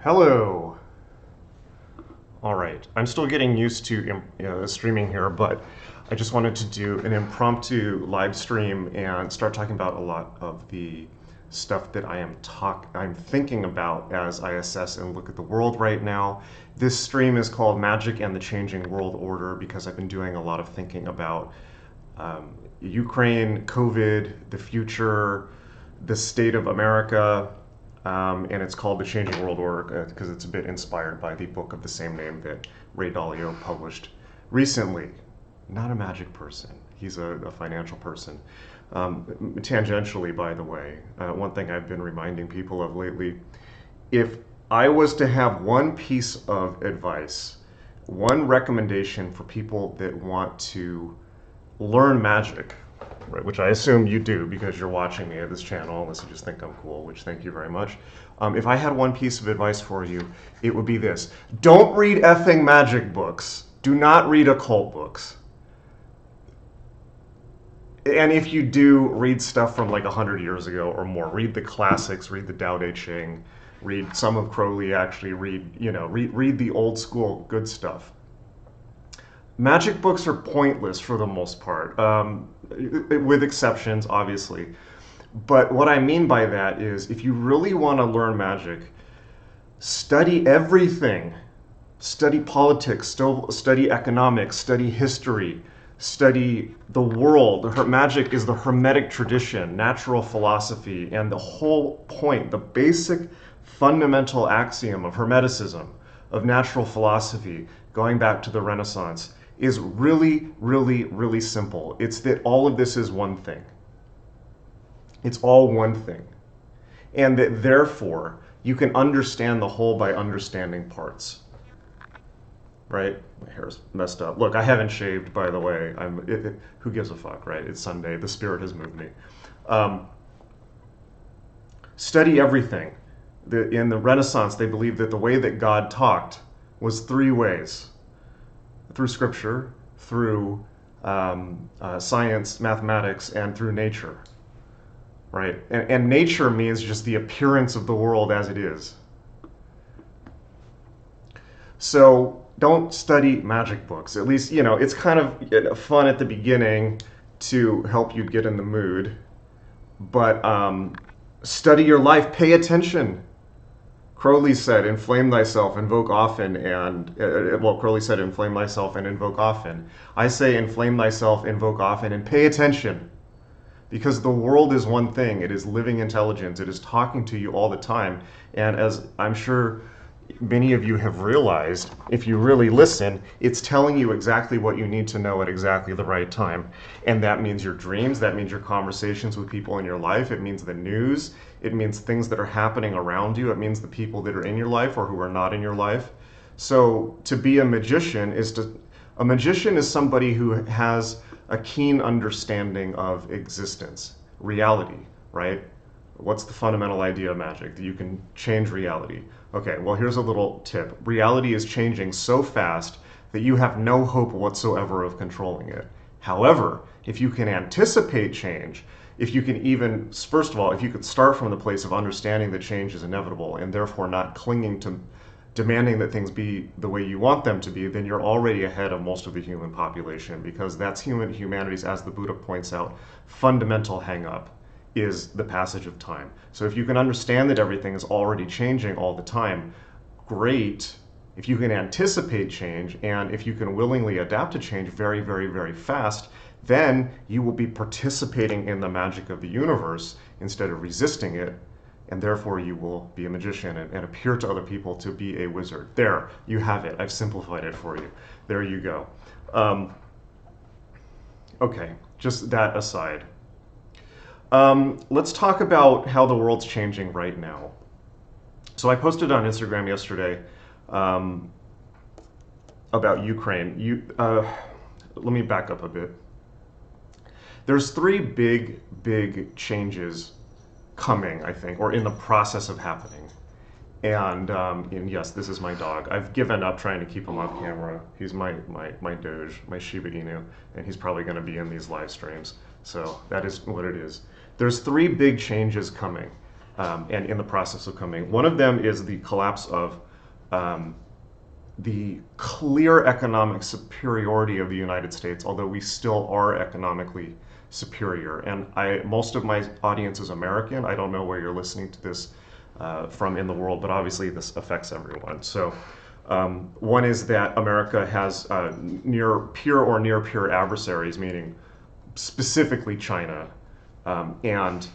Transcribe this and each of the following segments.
Hello. All right. I'm still getting used to streaming here, but I just wanted to do an impromptu live stream and start talking about a lot of the stuff that I'm thinking about as I assess and look at the world right now. This stream is called Magic and the Changing World Order because I've been doing a lot of thinking about Ukraine, COVID, the future, the state of America, and it's called The Changing World Order because it's a bit inspired by the book of the same name that Ray Dalio published recently. Not a magic person. He's a financial person. Tangentially, by the way, one thing I've been reminding people of lately, if I was to have one piece of advice, one recommendation for people that want to learn magic, right, which I assume you do because you're watching me at this channel, unless you just think I'm cool, which thank you very much. If I had one piece of advice for you, it would be this. Don't read effing magic books. Do not read occult books. And if you do, read stuff from like 100 years ago or more. Read the classics, read the Tao Te Ching, read some of Crowley, actually read the old school good stuff. Magic books are pointless for the most part, with exceptions, obviously. But what I mean by that is if you really want to learn magic, study everything. Study politics, study economics, study history, study the world. Magic is the Hermetic tradition, natural philosophy, and the whole point, the basic fundamental axiom of Hermeticism, of natural philosophy, going back to the Renaissance, is really, really, really simple. It's that all of this is one thing. It's all one thing. And that therefore, you can understand the whole by understanding parts. Right? My hair's messed up. Look, I haven't shaved, by the way. Who gives a fuck, right? It's Sunday. The spirit has moved me. Study everything. In the Renaissance, they believed that the way that God talked was three ways. Through scripture, through science, mathematics, and through nature, right? And nature means just the appearance of the world as it is. So don't study magic books. At least, it's kind of fun at the beginning to help you get in the mood. But study your life. Pay attention. Crowley said, inflame thyself, invoke often, and, Crowley said, inflame thyself and invoke often. I say, inflame thyself, invoke often, and pay attention. Because the world is one thing. It is living intelligence. It is talking to you all the time. And as I'm sure many of you have realized, if you really listen, it's telling you exactly what you need to know at exactly the right time. And that means your dreams, that means your conversations with people in your life, it means the news, it means things that are happening around you, it means the people that are in your life or who are not in your life. So to be a magician is somebody who has a keen understanding of existence, reality, right? What's the fundamental idea of magic? That you can change reality. Okay, well, here's a little tip. Reality is changing so fast that you have no hope whatsoever of controlling it. However, if you can anticipate change, if you can even, first of all, if you could start from the place of understanding that change is inevitable and therefore not clinging to demanding that things be the way you want them to be, then you're already ahead of most of the human population, because that's humanity's, as the Buddha points out, fundamental hang-up is the passage of time. So if you can understand that everything is already changing all the time, great. If you can anticipate change and if you can willingly adapt to change very, very, very fast, then you will be participating in the magic of the universe instead of resisting it, and therefore you will be a magician and appear to other people to be a wizard. There, you have it. I've simplified it for you. There you go. Okay, just that aside. Let's talk about how the world's changing right now. So I posted on Instagram yesterday about Ukraine. Let me back up a bit. There's three big changes coming, I think, or in the process of happening. And yes, this is my dog. I've given up trying to keep him off camera. He's my Doge, my Shiba Inu, and he's probably going to be in these live streams. So that is what it is. There's three big changes coming. and in the process of coming. One of them is the collapse of the clear economic superiority of the United States, although we still are economically superior. And most of my audience is American. I don't know where you're listening to this from in the world, but obviously this affects everyone. So one is that America has near peer or near peer adversaries, meaning specifically China, and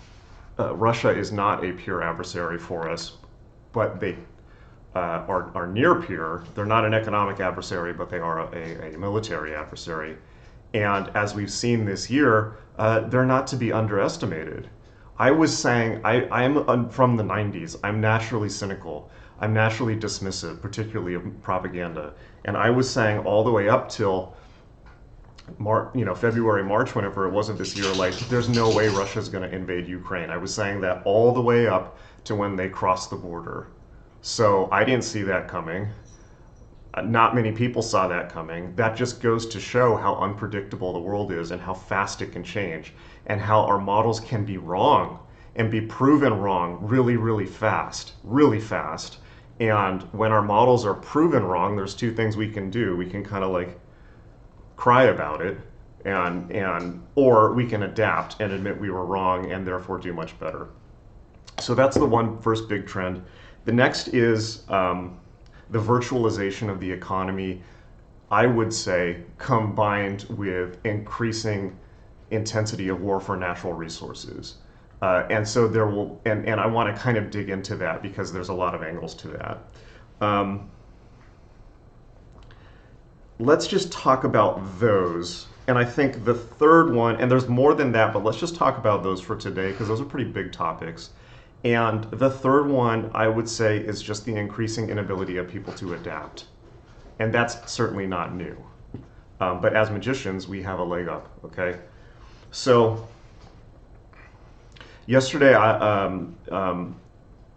Russia is not a peer adversary for us, but they are near peer. They're not an economic adversary, but they are a military adversary. And as we've seen this year, they're not to be underestimated. I was saying, I'm from the 90s. I'm naturally cynical. I'm naturally dismissive, particularly of propaganda. And I was saying all the way up till February, March, whenever it wasn't this year, like, there's no way Russia's going to invade Ukraine. I was saying that all the way up to when they crossed the border. So I didn't see that coming. Not many people saw that coming. That just goes to show how unpredictable the world is and how fast it can change and how our models can be wrong and be proven wrong really, really fast, really fast. And when our models are proven wrong, there's two things we can do. We can kind of like cry about it, or we can adapt and admit we were wrong and therefore do much better. So that's the first big trend. The next is the virtualization of the economy, I would say, combined with increasing intensity of war for natural resources. And so there will, and I want to kind of dig into that because there's a lot of angles to that. Let's just talk about those. And I think the third one, and there's more than that, but let's just talk about those for today because those are pretty big topics. And the third one, I would say, is just the increasing inability of people to adapt. And that's certainly not new. But as magicians, we have a leg up, okay? So yesterday,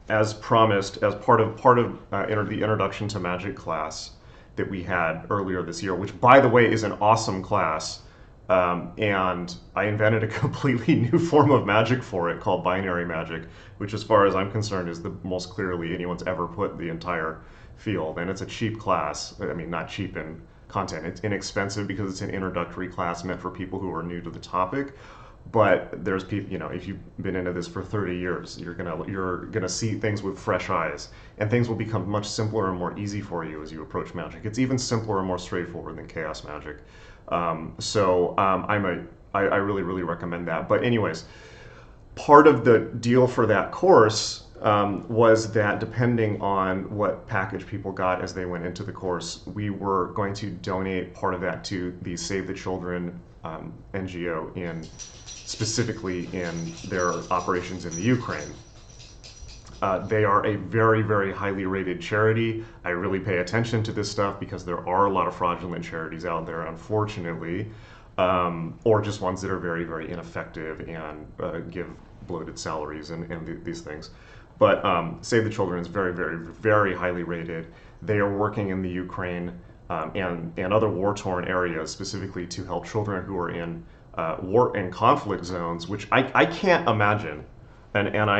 as promised, as part of the introduction to Magick class that we had earlier this year, which, by the way, is an awesome class, and I invented a completely new form of magic for it called binary magic, which, as far as I'm concerned, is the most clearly anyone's ever put the entire field. And it's a cheap class. I mean, not cheap in content. It's inexpensive because it's an introductory class meant for people who are new to the topic. But there's people, if you've been into this for 30 years, you're gonna see things with fresh eyes, and things will become much simpler and more easy for you as you approach magic. It's even simpler and more straightforward than chaos magic. I really, really recommend that. But anyways, part of the deal for that course was that depending on what package people got as they went into the course, we were going to donate part of that to the Save the Children NGO specifically in their operations in the Ukraine. They are a very, very highly rated charity. I really pay attention to this stuff because there are a lot of fraudulent charities out there, unfortunately, or just ones that are very, very ineffective and give bloated salaries and these things. But Save the Children is very, very, very highly rated. They are working in the Ukraine and other war-torn areas specifically to help children who are in war and conflict zones, which I can't imagine. And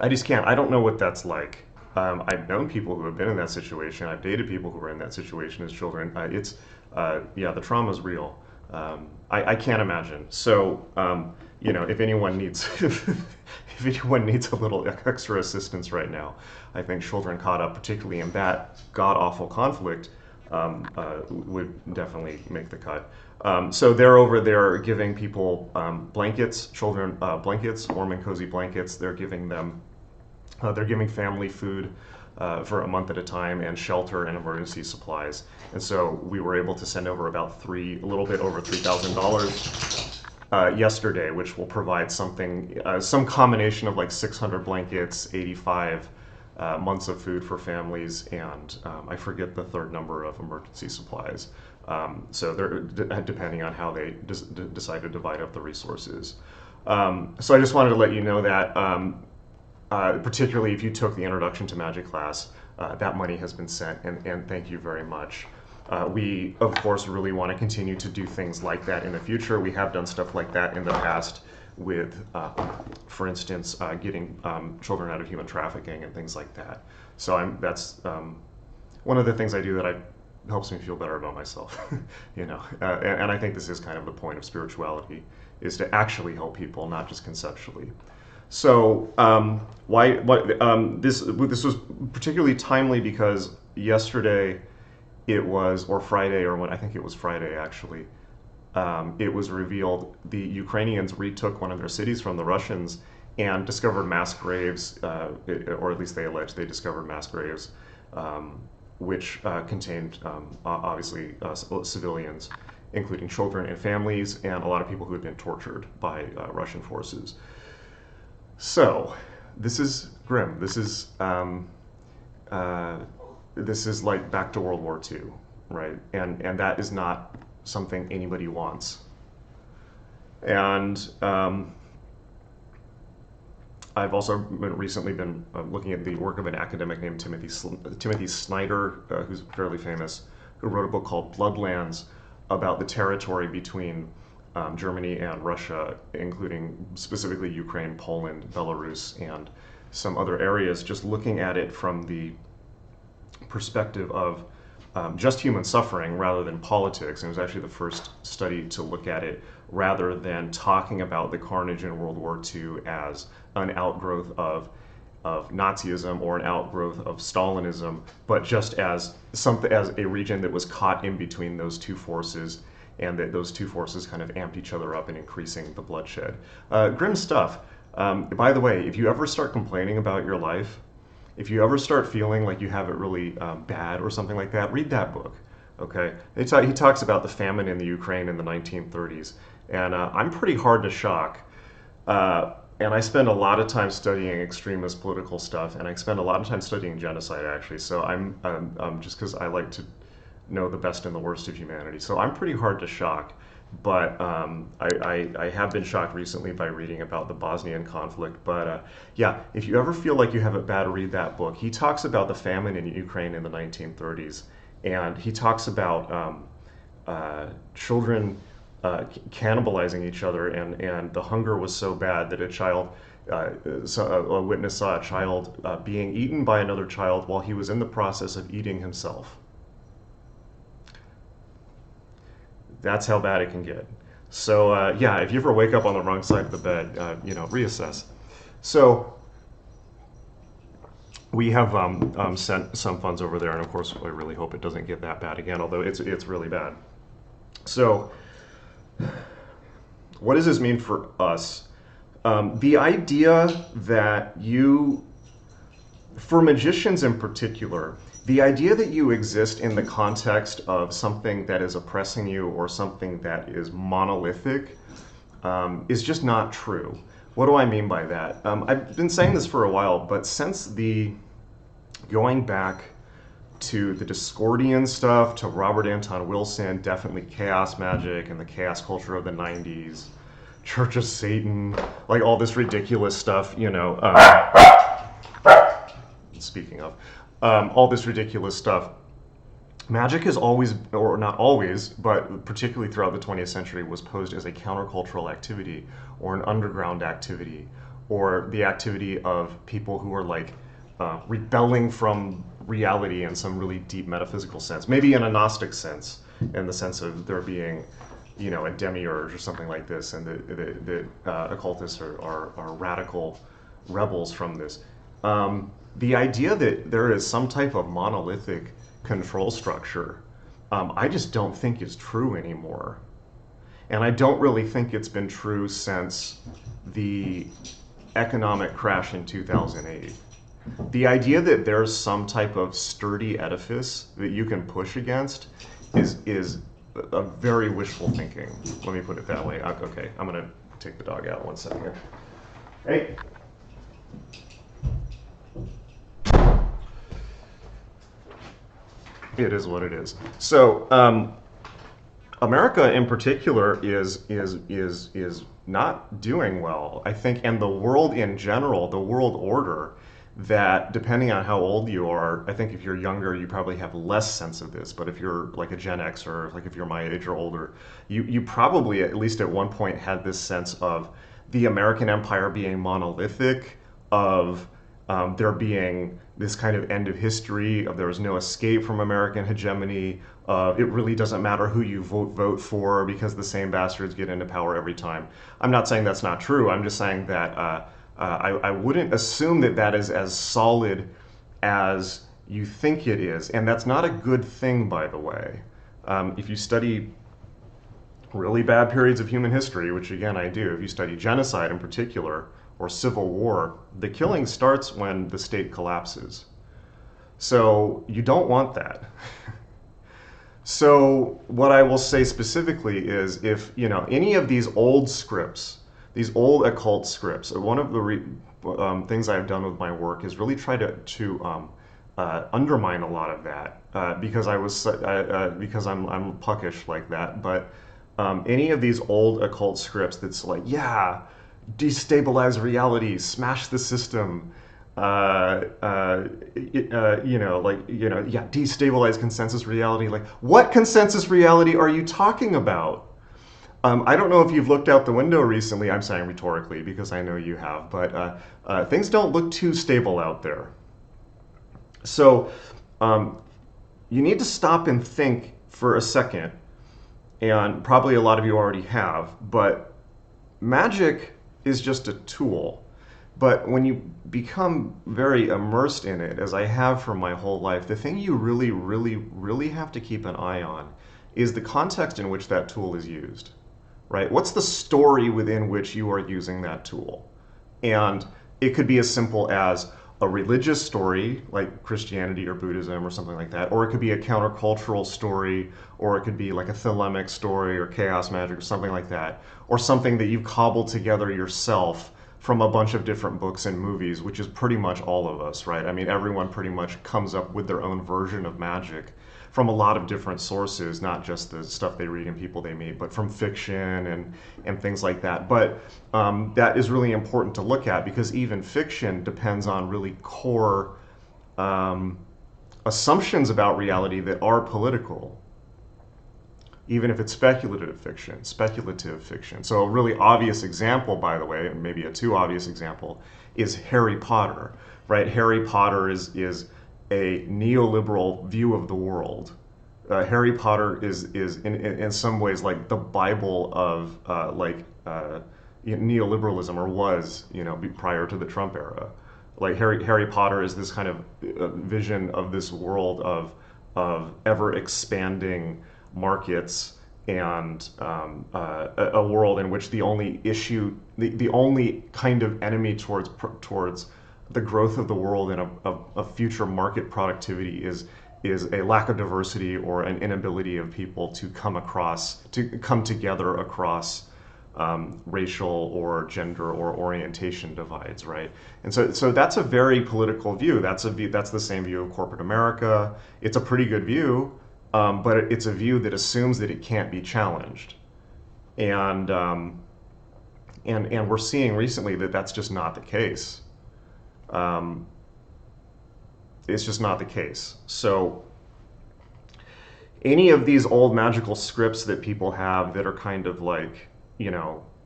I just can't. I don't know what that's like. I've known people who have been in that situation. I've dated people who were in that situation as children. The trauma is real. I can't imagine. So, if anyone needs, if anyone needs a little extra assistance right now, I think children caught up, particularly in that god-awful conflict, would definitely make the cut. So they're over there giving people blankets, children blankets, warm and cozy blankets. They're giving them, they're giving family food for a month at a time, and shelter and emergency supplies. And so we were able to send over about a little bit over $3,000 yesterday, which will provide something, some combination of like 600 blankets, 85 months of food for families, and I forget the third number of emergency supplies. So they're depending on how they decide to divide up the resources. So I just wanted to let you know that, particularly if you took the Introduction to Magic class, that money has been sent, and thank you very much. We, of course, really want to continue to do things like that in the future. We have done stuff like that in the past. with, for instance, getting children out of human trafficking and things like that. So that's one of the things I do that helps me feel better about myself, and I think this is kind of the point of spirituality, is to actually help people, not just conceptually. So this was particularly timely because yesterday or Friday, or when I think it was Friday actually, it was revealed the Ukrainians retook one of their cities from the Russians and discovered mass graves, or at least they allege they discovered mass graves, which contained obviously civilians, including children and families, and a lot of people who had been tortured by Russian forces. So, this is grim. This is like back to World War II, right? And that is not something anybody wants. And I've also recently been looking at the work of an academic named Timothy Snyder, who's fairly famous, who wrote a book called Bloodlands about the territory between Germany and Russia, including specifically Ukraine, Poland, Belarus, and some other areas, just looking at it from the perspective of just human suffering rather than politics. And it was actually the first study to look at it rather than talking about the carnage in World War II as an outgrowth of Nazism or an outgrowth of Stalinism, but just as a region that was caught in between those two forces, and that those two forces kind of amped each other up in increasing the bloodshed. Grim stuff. By the way, if you ever start complaining about your life, if you ever start feeling like you have it really bad or something like that, read that book. Okay, he talks about the famine in the Ukraine in the 1930s, and I'm pretty hard to shock. And I spend a lot of time studying extremist political stuff, and I spend a lot of time studying genocide, actually. So I'm just because I like to know the best and the worst of humanity. So I'm pretty hard to shock, but I have been shocked recently by reading about the Bosnian conflict. But yeah, if you ever feel like you have it bad, read that book. He talks about the famine in Ukraine in the 1930s, and he talks about children cannibalizing each other, and the hunger was so bad that a witness saw a child being eaten by another child while he was in the process of eating himself. That's how bad it can get. So yeah, if you ever wake up on the wrong side of the bed, reassess. So we have sent some funds over there, and of course I really hope it doesn't get that bad again, although it's really bad. So what does this mean for us? The idea that for magicians in particular, the idea that you exist in the context of something that is oppressing you or something that is monolithic is just not true. What do I mean by that? I've been saying this for a while, but since going back to the Discordian stuff, to Robert Anton Wilson, definitely chaos magic and the chaos culture of the 90s, Church of Satan, like all this ridiculous stuff, speaking of, all this ridiculous stuff. Magic has always, or not always, but particularly throughout the 20th century, was posed as a countercultural activity or an underground activity, or the activity of people who are like rebelling from reality in some really deep metaphysical sense, maybe in a Gnostic sense, in the sense of there being, a demiurge or something like this, and the occultists are radical rebels from this. The idea that there is some type of monolithic control structure, I just don't think is true anymore. And I don't really think it's been true since the economic crash in 2008. The idea that there's some type of sturdy edifice that you can push against is a very wishful thinking. Let me put it that way. Okay, I'm going to take the dog out 1 second here. Hey. It is what it is. So, America in particular is not doing well, I think, and the world in general, the world order, that depending on how old you are, I think if you're younger, you probably have less sense of this, but if you're like a Gen Xer, like if you're my age or older, you probably at least at one point had this sense of the American empire being monolithic, of there being this kind of end of history, of there was no escape from American hegemony. It really doesn't matter who you vote for because the same bastards get into power every time. I'm not saying that's not true. I'm just saying that I wouldn't assume that that is as solid as you think it is. And that's not a good thing, by the way. If you study really bad periods of human history, which again I do, if you study genocide in particular, or civil war, the killing starts when the state collapses. So you don't want that. So what I will say specifically is, if any of these old scripts, these old occult scripts, one of the things I've done with my work is really try to undermine a lot of that because because I'm puckish like that. But any of these old occult scripts that's like, yeah, destabilize reality, smash the system, destabilize consensus reality. Like, what consensus reality are you talking about? I don't know if you've looked out the window recently. I'm saying rhetorically because I know you have, but things don't look too stable out there. So you need to stop and think for a second, and probably a lot of you already have, but magic is just a tool. But when you become very immersed in it, as I have for my whole life, the thing you really, really, really have to keep an eye on is the context in which that tool is used, right? What's the story within which you are using that tool? And it could be as simple as a religious story like Christianity or Buddhism or something like that, or it could be a countercultural story, or it could be like a thelemic story or chaos magic or something like that, or something that you've cobbled together yourself from a bunch of different books and movies, which is pretty much all of us, right? I mean, everyone pretty much comes up with their own version of magic from a lot of different sources, not just the stuff they read and people they meet, but from fiction and things like that. But that is really important to look at, because even fiction depends on really core assumptions about reality that are political, even if it's speculative fiction. So a really obvious example, by the way, and maybe a too obvious example, is Harry Potter, right? Harry Potter is a neoliberal view of the world. Harry Potter is in some ways like the Bible of neoliberalism, or was, prior to the Trump era. Like Harry Potter is this kind of vision of this world of ever expanding markets, and a world in which the only issue, the only kind of enemy towards the growth of the world and a future market productivity is a lack of diversity, or an inability of people to come together across racial or gender or orientation divides, right? And so that's a very political view. That's the same view of corporate America. It's a pretty good view, but it's a view that assumes that it can't be challenged, and we're seeing recently that that's just not the case. It's just not the case. So any of these old magical scripts that people have that are kind of like,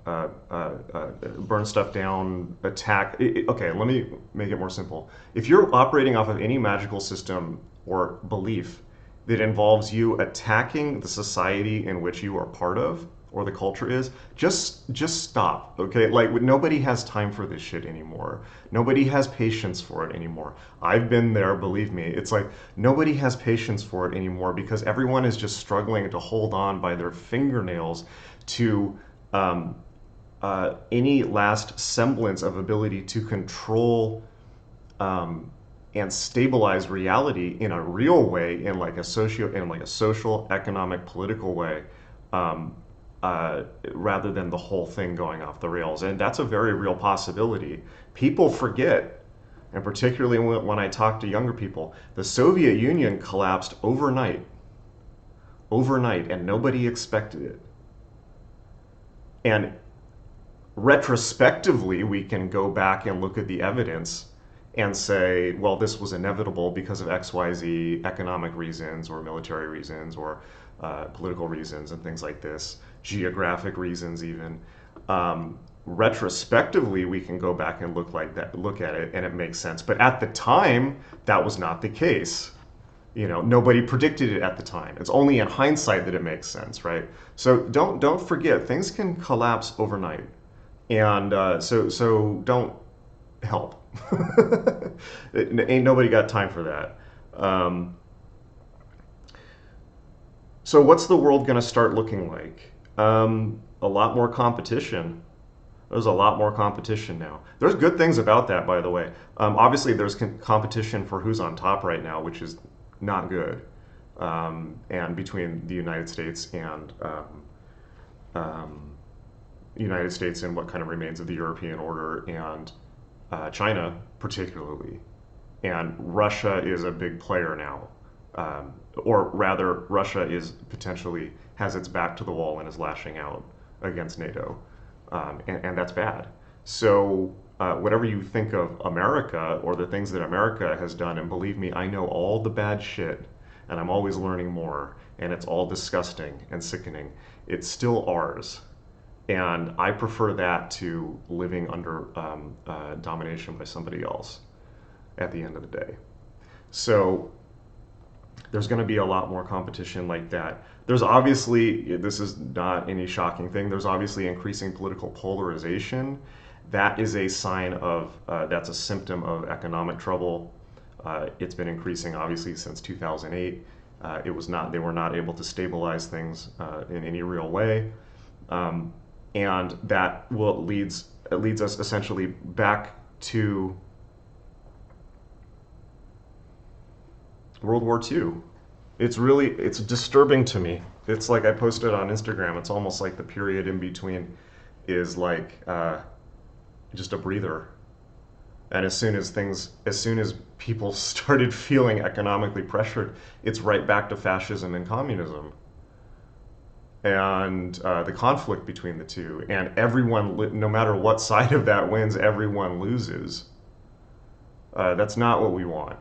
burn stuff down, attack. Okay, let me make it more simple. If you're operating off of any magical system or belief that involves you attacking the society in which you are part of, or the culture is, just stop, okay? Like, nobody has time for this shit anymore. Nobody has patience for it anymore. I've been there, believe me. It's like nobody has patience for it anymore, because everyone is just struggling to hold on by their fingernails to any last semblance of ability to control and stabilize reality in a real way, in like a social, economic, political way. Rather than the whole thing going off the rails. And that's a very real possibility. People forget, and particularly when I talk to younger people, the Soviet Union collapsed overnight, and nobody expected it. And retrospectively, we can go back and look at the evidence and say, well, this was inevitable because of XYZ economic reasons, or military reasons, or political reasons, and things like this, geographic reasons even. retrospectively we can go back and look at it, and it makes sense. But at the time, that was not the case. Nobody predicted it at the time. It's only in hindsight that it makes sense, right? So don't forget, things can collapse overnight, and so don't help. Ain't nobody got time for that. Um, so what's the world going to start looking like? A lot more competition. There's a lot more competition now. There's good things about that, by the way. Obviously, there's competition for who's on top right now, which is not good. And between the United States and United States and what kind of remains of the European order, and China particularly. And Russia is a big player now. Or rather, Russia is potentially has its back to the wall and is lashing out against NATO. And that's bad. So whatever you think of America or the things that America has done, and believe me, I know all the bad shit, and I'm always learning more, and it's all disgusting and sickening. It's still ours. And I prefer that to living under domination by somebody else at the end of the day. So there's going to be a lot more competition like that. There's obviously, this is not any shocking thing, there's obviously increasing political polarization. That is a sign of, that's a symptom of economic trouble. It's been increasing obviously since 2008. They were not able to stabilize things in any real way. And that leads us essentially back to World War II. It's disturbing to me. It's like I posted on Instagram. It's almost like the period in between is like just a breather. And as soon as people started feeling economically pressured, it's right back to fascism and communism. And the conflict between the two. And everyone, no matter what side of that wins, everyone loses. That's not what we want.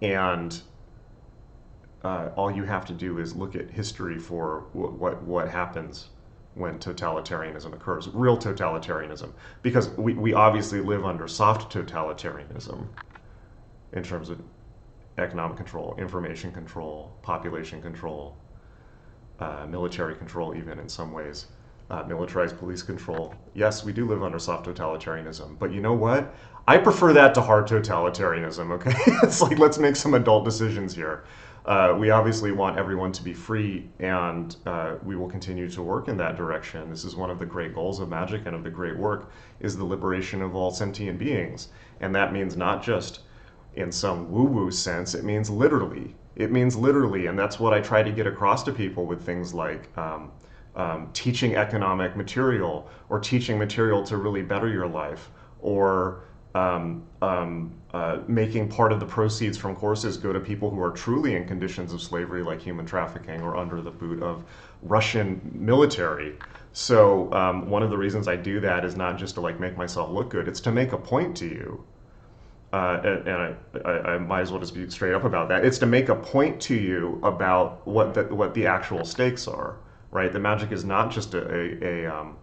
And all you have to do is look at history for what happens when totalitarianism occurs, real totalitarianism, because we obviously live under soft totalitarianism in terms of economic control, information control, population control, military control, even in some ways, militarized police control. Yes, we do live under soft totalitarianism, but you know what? I prefer that to hard totalitarianism, okay? It's like, let's make some adult decisions here. We obviously want everyone to be free, and we will continue to work in that direction. This is one of the great goals of Magick and of the great work, is the liberation of all sentient beings. And that means not just in some woo-woo sense, it means literally. It means literally, and that's what I try to get across to people with things like teaching economic material, or teaching material to really better your life, or making part of the proceeds from courses go to people who are truly in conditions of slavery, like human trafficking, or under the boot of Russian military. So one of the reasons I do that is not just to like make myself look good, it's to make a point to you. And I might as well just be straight up about that. It's to make a point to you about what the actual stakes are, right? The Magick is not just a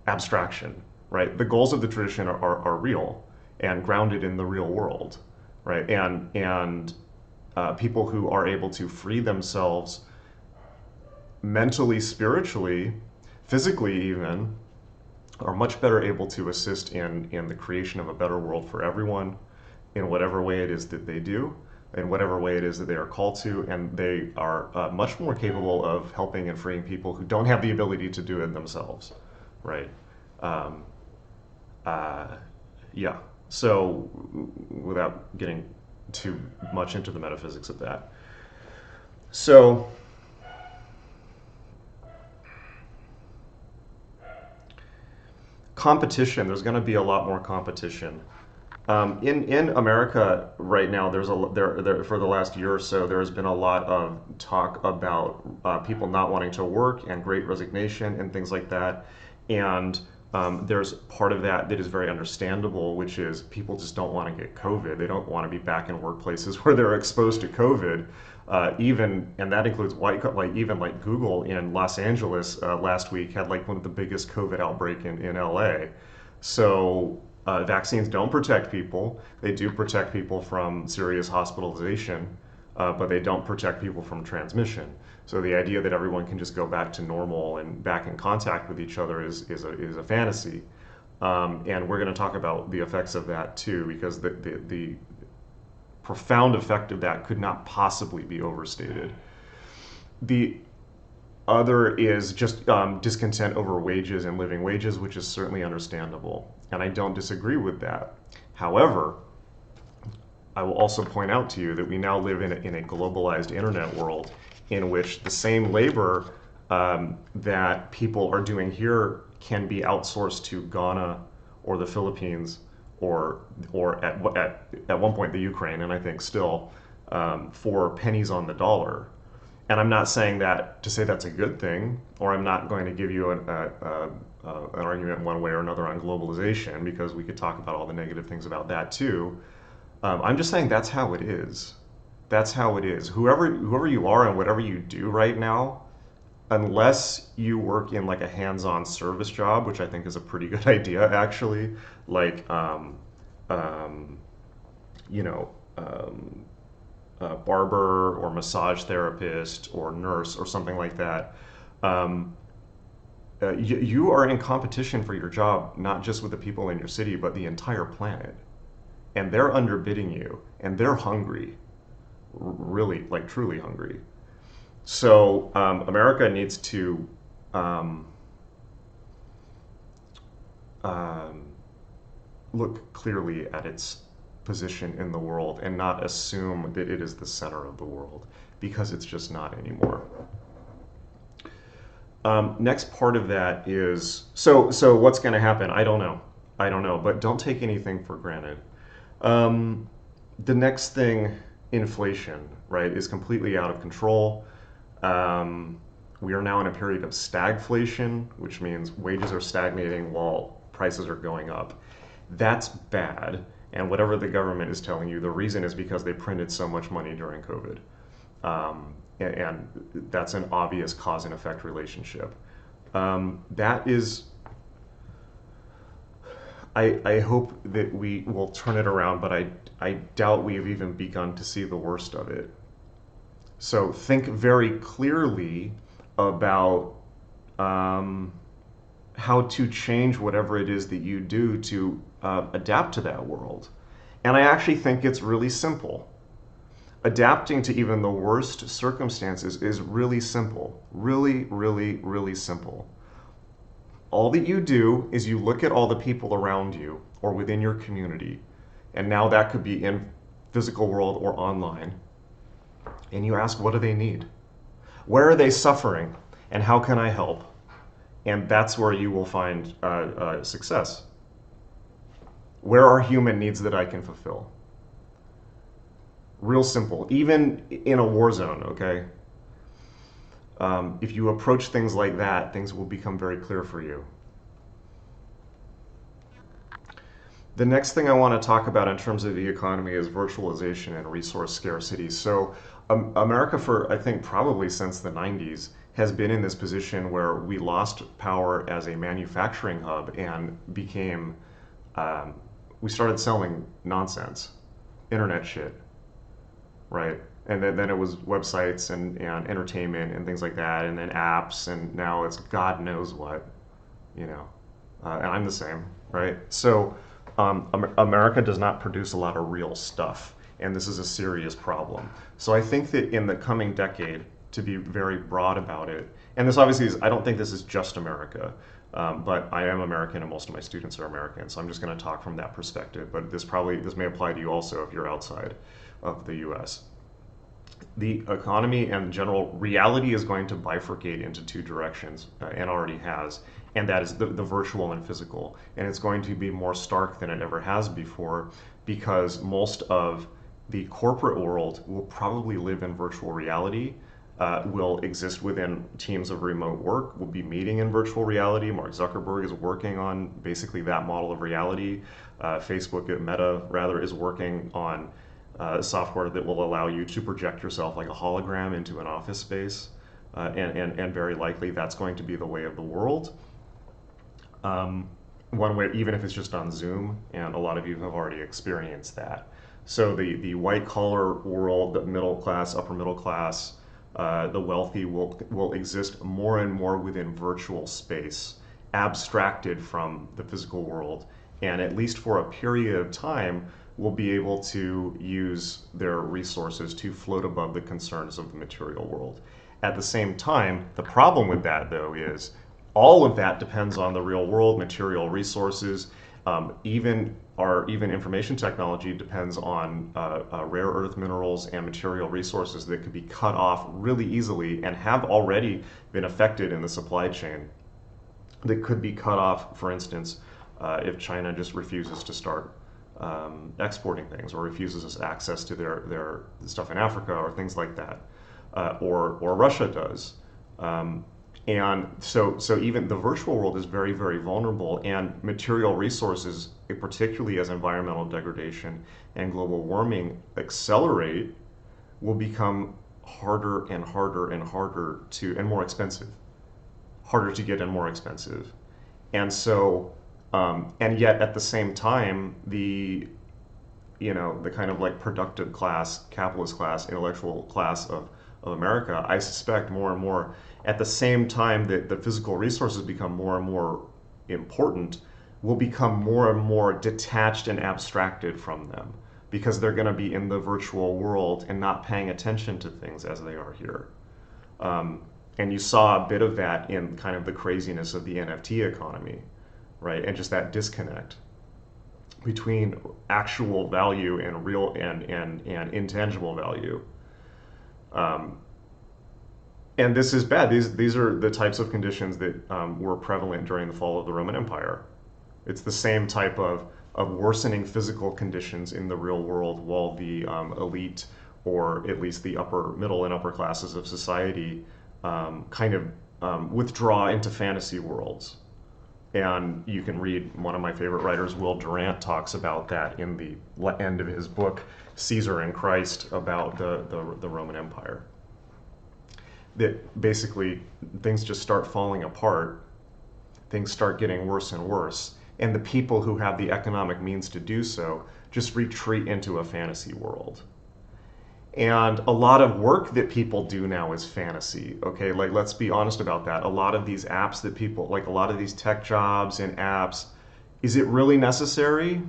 abstraction, right? The goals of the tradition are real and grounded in the real world, right? And people who are able to free themselves mentally, spiritually, physically even, are much better able to assist in the creation of a better world for everyone in whatever way it is that they do, in whatever way it is that they are called to, and they are much more capable of helping and freeing people who don't have the ability to do it themselves, right? Yeah, so without getting too much into the metaphysics of that. So competition, there's going to be a lot more competition. In America right now, there for the last year or so, there has been a lot of talk about people not wanting to work and great resignation and things like that. And there's part of that is very understandable, which is people just don't want to get COVID. They don't want to be back in workplaces where they're exposed to COVID. And that includes even like Google in Los Angeles last week had like one of the biggest COVID outbreak in LA. So vaccines don't protect people. They do protect people from serious hospitalization, but they don't protect people from transmission. So the idea that everyone can just go back to normal and back in contact with each other is a fantasy. And we're going to talk about the effects of that too, because the profound effect of that could not possibly be overstated. The other is just discontent over wages and living wages, which is certainly understandable. And I don't disagree with that. However, I will also point out to you that we now live in a globalized internet world in which the same labor that people are doing here can be outsourced to Ghana or the Philippines or at one point the Ukraine, and I think still, for pennies on the dollar. And I'm not saying that to say that's a good thing, or I'm not going to give you an argument one way or another on globalization, because we could talk about all the negative things about that too. I'm just saying that's how it is. That's how it is. Whoever you are and whatever you do right now, unless you work in like a hands-on service job, which I think is a pretty good idea actually, like you know, barber or massage therapist or nurse or something like that, you are in competition for your job, not just with the people in your city, but the entire planet. And they're underbidding you, and they're hungry, really, like truly hungry. So America needs to look clearly at its position in the world and not assume that it is the center of the world, because it's just not anymore. Next part of that is, so what's going to happen? I don't know, but don't take anything for granted. The next thing, inflation, right, is completely out of control. We are now in a period of stagflation, which means wages are stagnating while prices are going up. That's bad. And whatever the government is telling you, the reason is because they printed so much money during COVID. And that's an obvious cause and effect relationship. That is, I hope that we will turn it around, but I doubt we have even begun to see the worst of it. So think very clearly about how to change whatever it is that you do to adapt to that world. And I actually think it's really simple. Adapting to even the worst circumstances is really simple. Really, really, really simple. All that you do is you look at all the people around you or within your community, and now that could be in physical world or online, and you ask, what do they need? Where are they suffering? And how can I help? And that's where you will find success. Where are human needs that I can fulfill? Real simple, even in a war zone, okay? If you approach things like that, things will become very clear for you. The next thing I want to talk about in terms of the economy is virtualization and resource scarcity. So America, for I think probably since the 90s, has been in this position where we lost power as a manufacturing hub and became, we started selling nonsense, internet shit, right? And then it was websites and entertainment and things like that, and then apps, and now it's God knows what, you know. And I'm the same, right? So America does not produce a lot of real stuff, and this is a serious problem. So I think that in the coming decade, to be very broad about it, and this obviously is, I don't think this is just America, but I am American and most of my students are American, so I'm just going to talk from that perspective, but this may apply to you also if you're outside of the US. The economy and general reality is going to bifurcate into two directions, and already has, and that is the virtual and physical. And it's going to be more stark than it ever has before, because most of the corporate world will probably live in virtual reality, will exist within teams of remote work, will be meeting in virtual reality. Mark Zuckerberg is working on basically that model of reality. Facebook, Meta rather, is working on software that will allow you to project yourself like a hologram into an office space, and very likely that's going to be the way of the world. Um, One way, even if it's just on Zoom, and a lot of you have already experienced that. So the white collar world, the middle class, upper middle class, the wealthy will exist more and more within virtual space, abstracted from the physical world, and at least for a period of time, will be able to use their resources to float above the concerns of the material world. At the same time, the problem with that, though, is all of that depends on the real world, material resources. Even information technology depends on rare earth minerals and material resources that could be cut off really easily and have already been affected in the supply chain. That could be cut off, for instance, if China just refuses to start exporting things, or refuses us access to their stuff in Africa or things like that, or Russia does. And so even the virtual world is very, very vulnerable, and material resources, particularly as environmental degradation and global warming accelerate, will become harder and harder and harder to, and more expensive, harder to get and more expensive. And so, and yet at the same time, the kind of like productive class, capitalist class, intellectual class of America, I suspect more and more, at the same time that the physical resources become more and more important, will become more and more detached and abstracted from them, because they're going to be in the virtual world and not paying attention to things as they are here. And you saw a bit of that in kind of the craziness of the NFT economy, right? And just that disconnect between actual value and real and intangible value. Um, and this is bad. These are the types of conditions that were prevalent during the fall of the Roman Empire. It's the same type of worsening physical conditions in the real world, while the elite, or at least the upper middle and upper classes of society, kind of withdraw into fantasy worlds. And you can read, one of my favorite writers, Will Durant, talks about that in the end of his book, Caesar and Christ, about the Roman Empire. That basically things just start falling apart, things start getting worse and worse, and the people who have the economic means to do so just retreat into a fantasy world. And a lot of work that people do now is fantasy, okay? Like, let's be honest about that. A lot of these apps that people, like a lot of these tech jobs and apps, is it really necessary?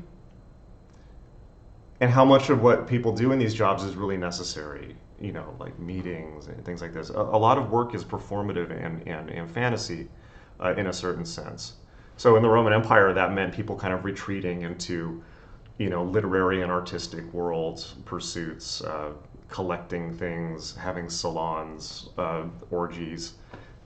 And how much of what people do in these jobs is really necessary? You know, like meetings and things like this. A lot of work is performative and fantasy in a certain sense. So in the Roman Empire, that meant people kind of retreating into, literary and artistic worlds, pursuits, collecting things, having salons, orgies,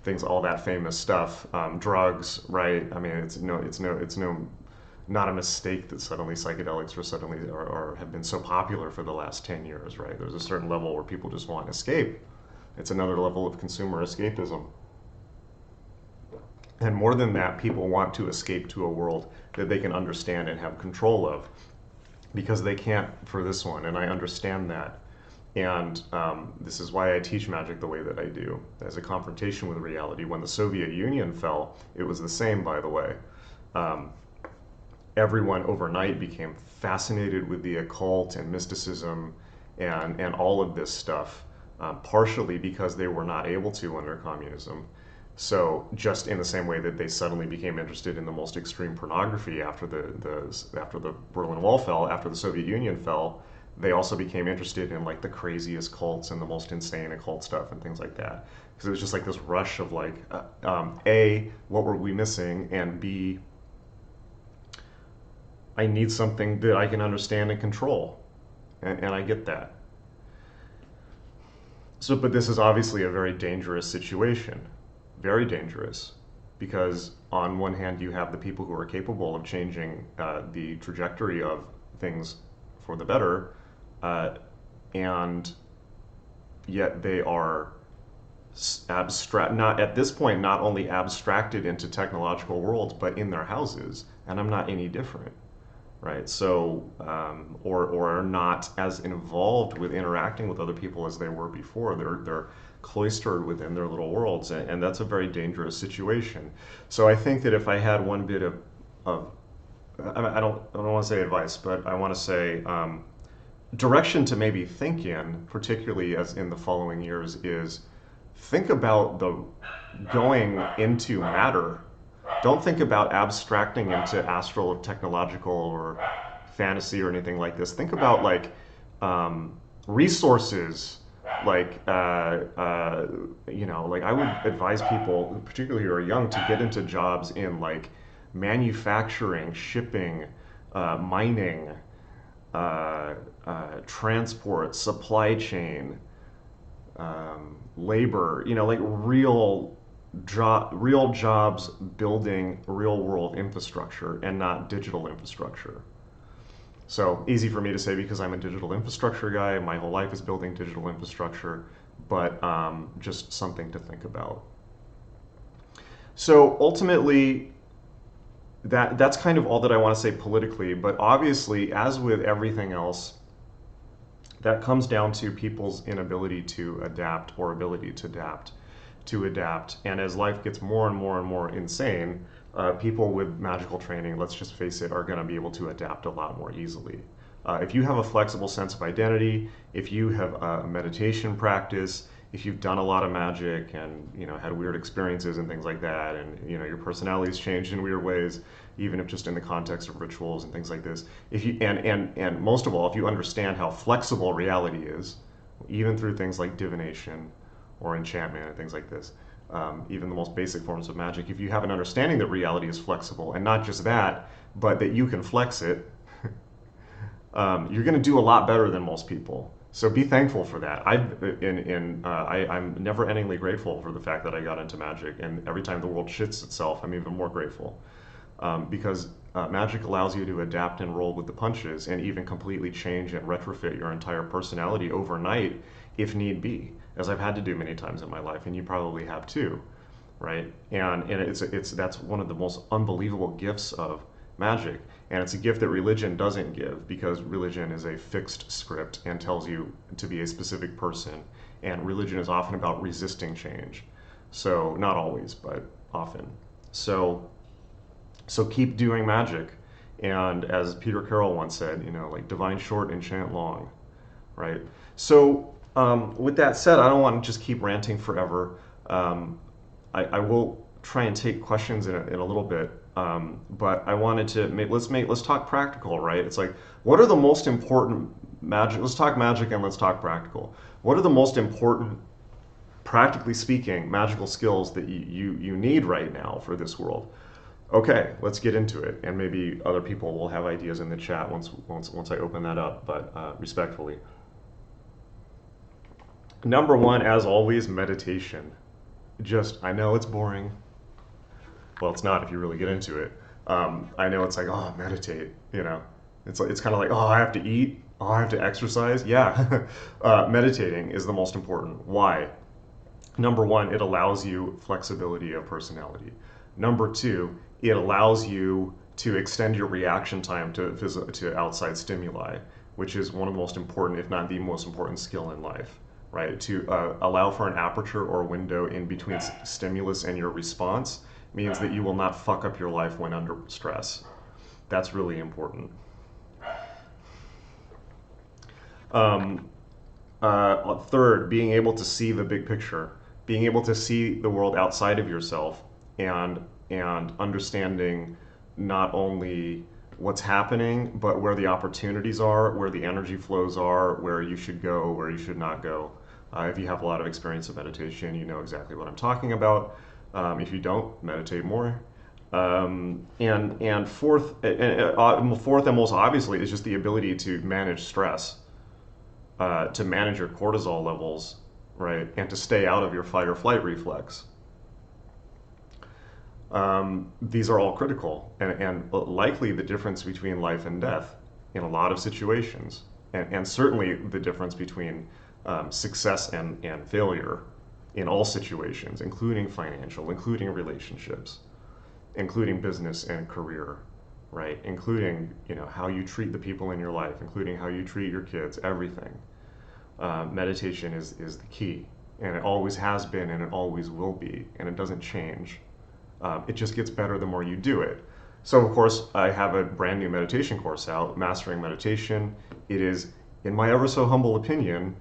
things, all that famous stuff, drugs, right? I mean, it's not a mistake that suddenly psychedelics have been so popular for the last 10 years, right? There's a certain level where people just want escape. It's another level of consumer escapism. And more than that, people want to escape to a world that they can understand and have control of, because they can't for this one, and I understand that. And this is why I teach magic the way that I do, as a confrontation with reality. When the Soviet Union fell, it was the same, by the way. Everyone overnight became fascinated with the occult and mysticism and all of this stuff, partially because they were not able to under communism. So just in the same way that they suddenly became interested in the most extreme pornography after the Berlin Wall fell, after the Soviet Union fell, they also became interested in like the craziest cults and the most insane occult stuff and things like that. Because it was just like this rush of like, A, what were we missing? And B, I need something that I can understand and control. And I get that. So, but this is obviously a very dangerous situation. Very dangerous. Because on one hand, you have the people who are capable of changing the trajectory of things for the better, and yet they are not at this point, not only abstracted into technological worlds, but in their houses. And I'm not any different. right? So, or are not as involved with interacting with other people as they were before. They're cloistered within their little worlds, and that's a very dangerous situation. So I think that if I had one bit of I don't want to say advice, but I want to say direction to maybe think in, particularly as in the following years, is think about the going into matter. Don't think about abstracting into astral or technological or fantasy or anything like this. Think about like resources, like like I would advise people, particularly who are young, to get into jobs in like manufacturing, shipping, mining, transport, supply chain, labor, like real jobs building real world infrastructure and not digital infrastructure. So easy for me to say because I'm a digital infrastructure guy. My whole life is building digital infrastructure, but just something to think about. So ultimately, that's kind of all that I want to say politically. But obviously, as with everything else, that comes down to people's inability to adapt or ability to adapt. And as life gets more and more and more insane, people with magical training, let's just face it, are going to be able to adapt a lot more easily. If you have a flexible sense of identity, if you have a meditation practice, if you've done a lot of magic and had weird experiences and things like that, and your personality's changed in weird ways, even if just in the context of rituals and things like this, if you and most of all, if you understand how flexible reality is, even through things like divination or enchantment and things like this, even the most basic forms of magic, if you have an understanding that reality is flexible, and not just that, but that you can flex it, you're going to do a lot better than most people. So be thankful for that. I'm never-endingly grateful for the fact that I got into magic, and every time the world shits itself, I'm even more grateful, because magic allows you to adapt and roll with the punches, and even completely change and retrofit your entire personality overnight, if need be, as I've had to do many times in my life, and you probably have too, right? And that's one of the most unbelievable gifts of magic. And it's a gift that religion doesn't give, because religion is a fixed script and tells you to be a specific person. And religion is often about resisting change. So, not always, but often. So keep doing magic. And as Peter Carroll once said, like divine short, enchant long, right? So with that said, I don't want to just keep ranting forever. I will try and take questions in a little bit. But I wanted to let's talk practical, right? It's like, what are the most important magic? Let's talk magic and let's talk practical. What are the most important, practically speaking, magical skills that you need right now for this world? Okay, let's get into it, and maybe other people will have ideas in the chat once I open that up, but respectfully. Number one, as always, meditation. I know it's boring. Well, it's not if you really get into it. I know it's like, oh, meditate, It's kind of like, oh, I have to eat, oh, I have to exercise. Yeah, meditating is the most important. Why? Number one, it allows you flexibility of personality. Number two, it allows you to extend your reaction time to outside stimuli, which is one of the most important, if not the most important skill in life, right? To allow for an aperture or window in between stimulus and your response means that you will not fuck up your life when under stress. That's really important. Third, being able to see the big picture, being able to see the world outside of yourself, and understanding not only what's happening, but where the opportunities are, where the energy flows are, where you should go, where you should not go. If you have a lot of experience of meditation, you know exactly what I'm talking about. If you don't, meditate more. And fourth and most obviously is just the ability to manage stress, to manage your cortisol levels, right, and to stay out of your fight or flight reflex. These are all critical and likely the difference between life and death in a lot of situations, and certainly the difference between success and failure in all situations, including financial, including relationships, including business and career. right? Including, how you treat the people in your life, including how you treat your kids, everything. Meditation is the key, and it always has been, and it always will be, and it doesn't change. It just gets better the more you do it. So, of course, I have a brand new meditation course out, Mastering Meditation. It is, in my ever so humble opinion,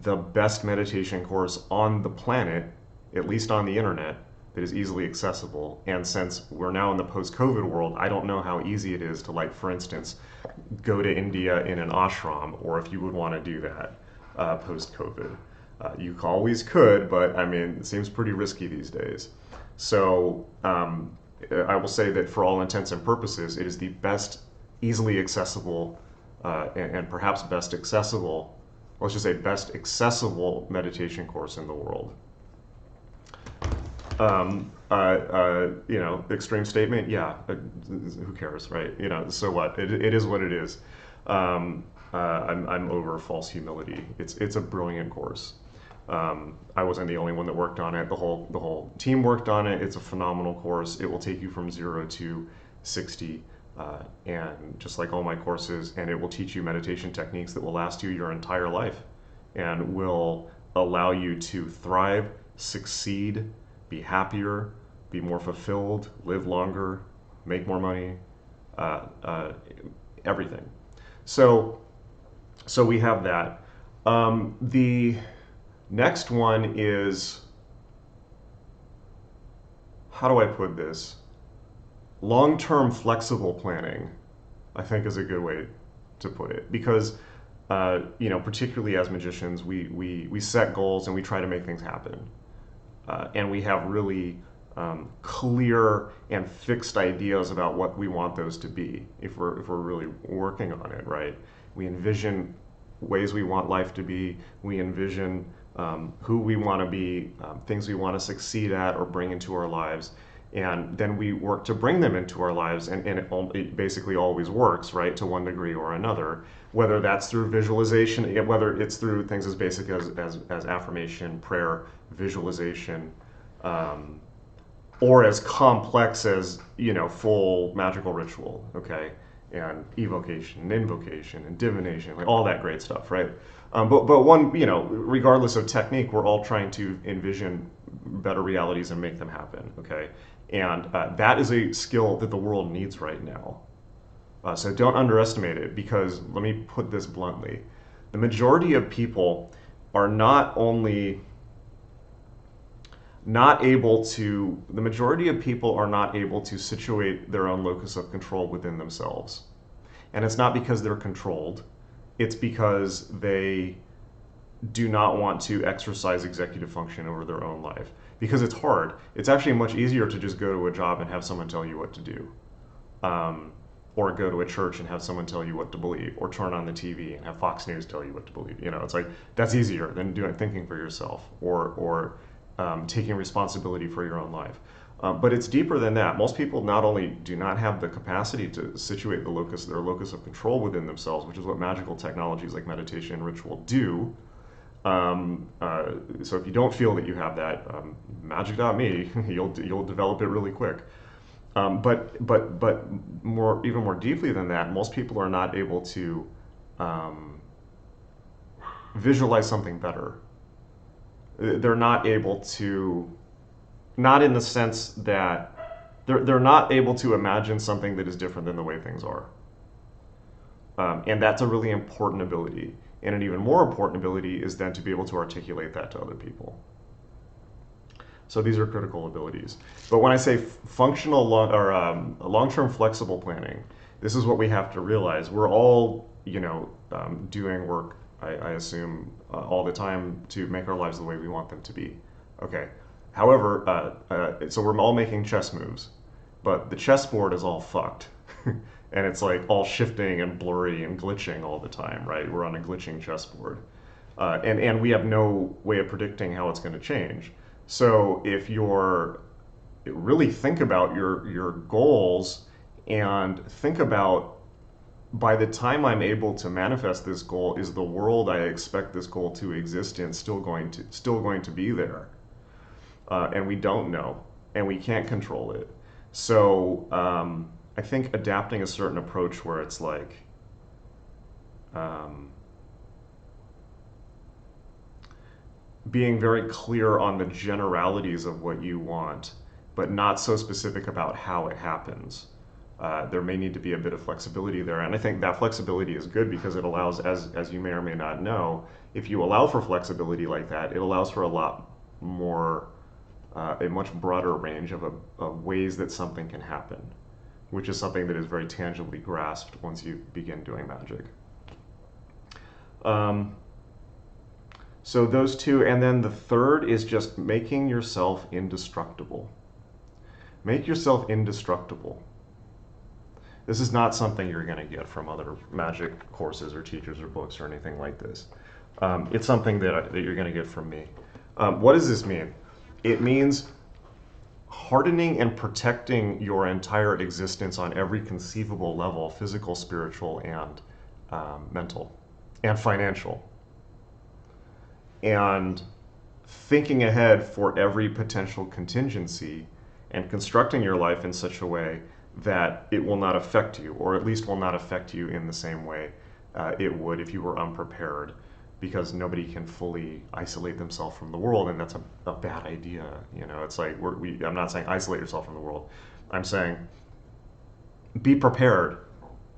the best meditation course on the planet, at least on the internet, that is easily accessible. And since we're now in the post-COVID world, I don't know how easy it is to, like, for instance, go to India in an ashram, or if you would want to do that post-COVID. You always could, but I mean, it seems pretty risky these days. So I will say that for all intents and purposes, it is the best, easily accessible, and perhaps best accessible, let's just say best accessible meditation course in the world. Extreme statement, yeah, who cares, right? So what? It is what it is. I'm over false humility. It's a brilliant course. I wasn't the only one that worked on it. The whole team worked on it. It's a phenomenal course. It will take you from 0 to 60, and just like all my courses, and it will teach you meditation techniques that will last you your entire life, and will allow you to thrive, succeed, be happier, be more fulfilled, live longer, make more money, everything. So we have that. The next one is, how do I put this? Long-term flexible planning, I think, is a good way to put it, because particularly as magicians, we set goals and we try to make things happen, and we have really clear and fixed ideas about what we want those to be. If we're really working on it, right? We envision ways we want life to be. We envision who we want to be, things we want to succeed at or bring into our lives, and then we work to bring them into our lives, and it basically always works, right, to one degree or another, whether that's through visualization, whether it's through things as basic as affirmation, prayer, visualization, or as complex as, full magical ritual, okay, and evocation and invocation and divination, like all that great stuff, right? But one, regardless of technique, we're all trying to envision better realities and make them happen, okay? And that is a skill that the world needs right now. So don't underestimate it, because let me put this bluntly. The majority of people are not only the majority of people are not able to situate their own locus of control within themselves. And it's not because they're controlled. It's because they do not want to exercise executive function over their own life. Because it's hard. It's actually much easier to just go to a job and have someone tell you what to do. Or go to a church and have someone tell you what to believe. Or turn on the TV and have Fox News tell you what to believe. It's like, that's easier than thinking for yourself. Or taking responsibility for your own life. But it's deeper than that. Most people not only do not have the capacity to situate their locus of control within themselves, which is what magical technologies like meditation and ritual do. So if you don't feel that you have that, magic.me, you'll develop it really quick. But even more deeply than that, most people are not able to visualize something better. They're not able to, not in the sense that they're not able to imagine something that is different than the way things are. And that's a really important ability. And an even more important ability is then to be able to articulate that to other people. So these are critical abilities. But when I say functional long-term flexible planning, this is what we have to realize. We're all, doing work, I assume, all the time to make our lives the way we want them to be. Okay. However, so we're all making chess moves, but the chessboard is all fucked. And it's like all shifting and blurry and glitching all the time, right? We're on a glitching chessboard. And we have no way of predicting how it's going to change. So if you're really think about your goals and think about, by the time I'm able to manifest this goal, is the world I expect this goal to exist in still going to be there? And we don't know, and we can't control it. So I think adapting a certain approach where it's like, um, being very clear on the generalities of what you want, but not so specific about how it happens. There may need to be a bit of flexibility there, and I think that flexibility is good because it allows, as you may or may not know, if you allow for flexibility like that, it allows for a lot more, a much broader range of ways that something can happen, which is something that is very tangibly grasped once you begin doing magic. Um, so those two, and then the third is just making yourself indestructible. Make yourself indestructible. This is not something you're going to get from other magic courses or teachers or books or anything like this. It's something that you're going to get from me. What does this mean? It means hardening and protecting your entire existence on every conceivable level, physical, spiritual, and mental, and financial. And thinking ahead for every potential contingency and constructing your life in such a way that it will not affect you, or at least will not affect you in the same way it would if you were unprepared, because nobody can fully isolate themselves from the world, and that's a bad idea. You know, it's like, I'm not saying isolate yourself from the world. I'm saying be prepared.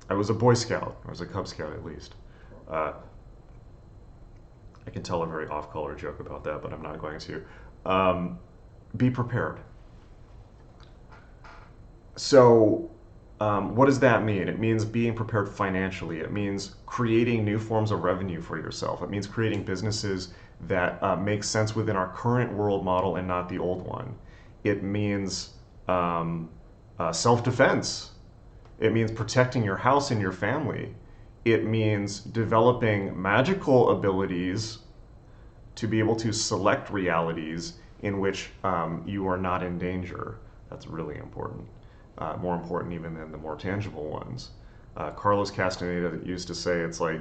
I was a Boy Scout. I was a Cub Scout, at least. I can tell a very off-color joke about that, but I'm not going to. Be prepared. So what does that mean? It means being prepared financially. It means creating new forms of revenue for yourself. It means creating businesses that make sense within our current world model and not the old one. It means self-defense. It means protecting your house and your family. It means developing magical abilities to be able to select realities in which you are not in danger. That's really important. More important even than the more tangible ones. Carlos Castaneda used to say, it's like,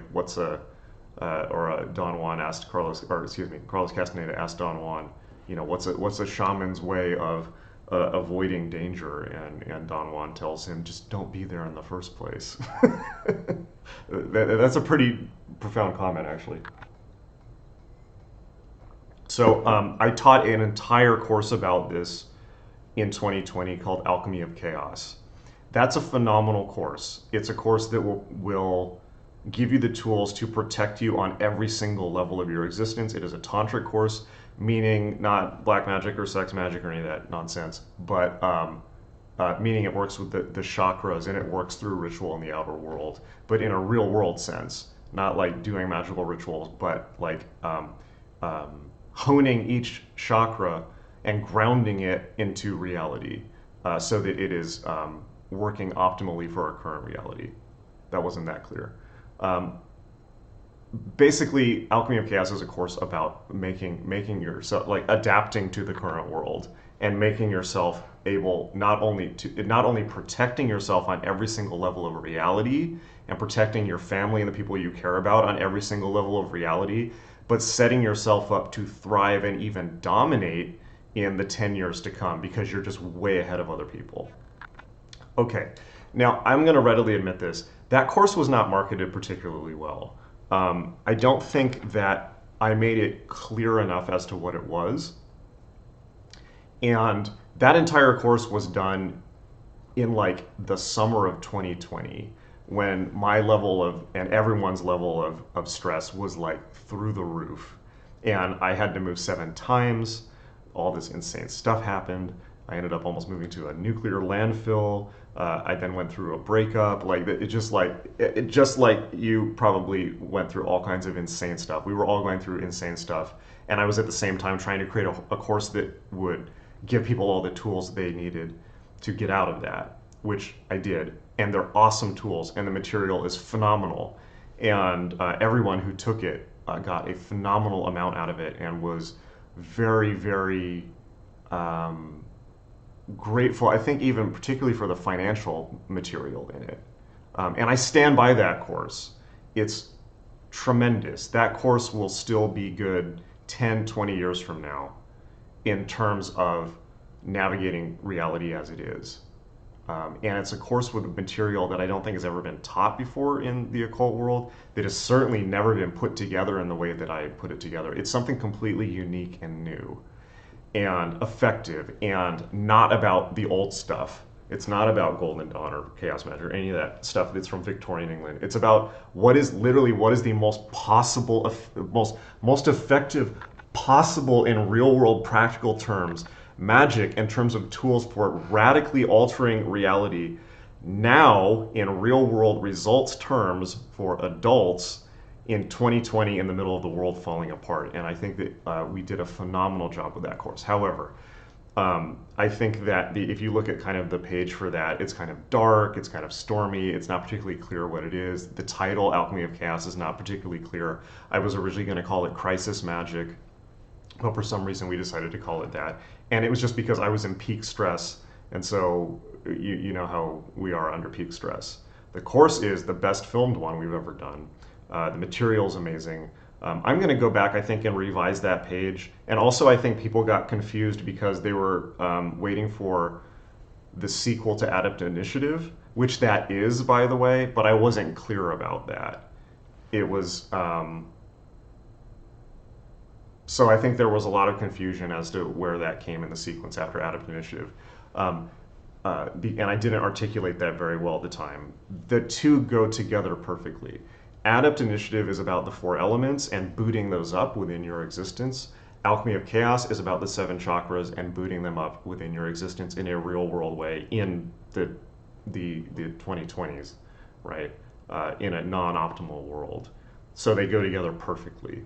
Don Juan asked Carlos Castaneda asked Don Juan, you know, what's a shaman's way of avoiding danger? And Don Juan tells him, just don't be there in the first place. That's a pretty profound comment, actually. So I taught an entire course about this in 2020 called Alchemy of Chaos. That's a phenomenal course. It's a course that will give you the tools to protect you on every single level of your existence. It is a tantric course, meaning not black magic or sex magic or any of that nonsense, but meaning it works with the chakras and it works through ritual in the outer world, but in a real world sense, not like doing magical rituals, but like honing each chakra and grounding it into reality so that it is working optimally for our current reality. That wasn't that clear. Basically, Alchemy of Chaos is a course about making yourself, like, adapting to the current world and making yourself able not only protecting yourself on every single level of reality and protecting your family and the people you care about on every single level of reality, but setting yourself up to thrive and even dominate in the 10 years to come because you're just way ahead of other people. Okay, now I'm going to readily admit this. That course was not marketed particularly well. I don't think that I made it clear enough as to what it was. And that entire course was done in like the summer of 2020 when my level of, and everyone's level of stress was like through the roof. And I had to move 7 times. All this insane stuff happened. I ended up almost moving to a nuclear landfill. I then went through a breakup. Like it just like you probably went through all kinds of insane stuff. We were all going through insane stuff, and I was at the same time trying to create a course that would give people all the tools they needed to get out of that, which I did. And they're awesome tools, and the material is phenomenal. And everyone who took it got a phenomenal amount out of it and was very, very grateful, I think, even particularly for the financial material in it. And I stand by that course. It's tremendous. That course will still be good 10, 20 years from now in terms of navigating reality as it is. And it's a course with material that I don't think has ever been taught before in the occult world, that has certainly never been put together in the way that I put it together. It's something completely unique and new and effective and not about the old stuff. It's not about Golden Dawn or Chaos Magic or any of that stuff that's from Victorian England. It's about what is the most possible, most effective possible in real world practical terms magic in terms of tools for radically altering reality now in real world results terms for adults in 2020 in the middle of the world falling apart. And I think that we did a phenomenal job with that course. However, I think that if you look at kind of the page for that, it's kind of dark, it's kind of stormy, it's not particularly clear what it is. The title, Alchemy of Chaos, is not particularly clear. I was originally going to call it Crisis Magic, but for some reason we decided to call it that. And it was just because I was in peak stress, and so you know how we are under peak stress. The course is the best filmed one we've ever done. The material's amazing. I'm going to go back, I think, and revise that page. And also, I think people got confused because they were waiting for the sequel to Adept Initiative, which that is, by the way, but I wasn't clear about that. It was... So I think there was a lot of confusion as to where that came in the sequence after Adept Initiative. And I didn't articulate that very well at the time. The two go together perfectly. Adept Initiative is about the 4 elements and booting those up within your existence. Alchemy of Chaos is about the 7 chakras and booting them up within your existence in a real world way in the 2020s, right? In a non-optimal world. So they go together perfectly.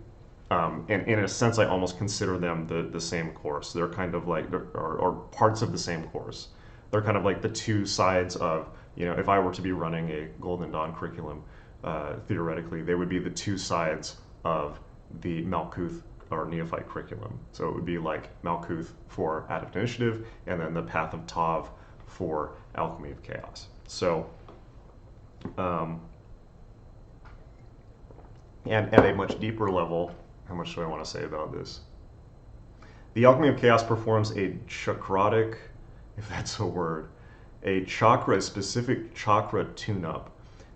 And in a sense, I almost consider them the same course. They're kind of like, or parts of the same course. They're kind of like the two sides of, if I were to be running a Golden Dawn curriculum, theoretically, they would be the two sides of the Malkuth or Neophyte curriculum. So it would be like Malkuth for Adept Initiative, and then the Path of Tav for Alchemy of Chaos. So, and at a much deeper level, how much do I want to say about this? The Alchemy of Chaos performs a chakrotic, if that's a word, a specific chakra tune-up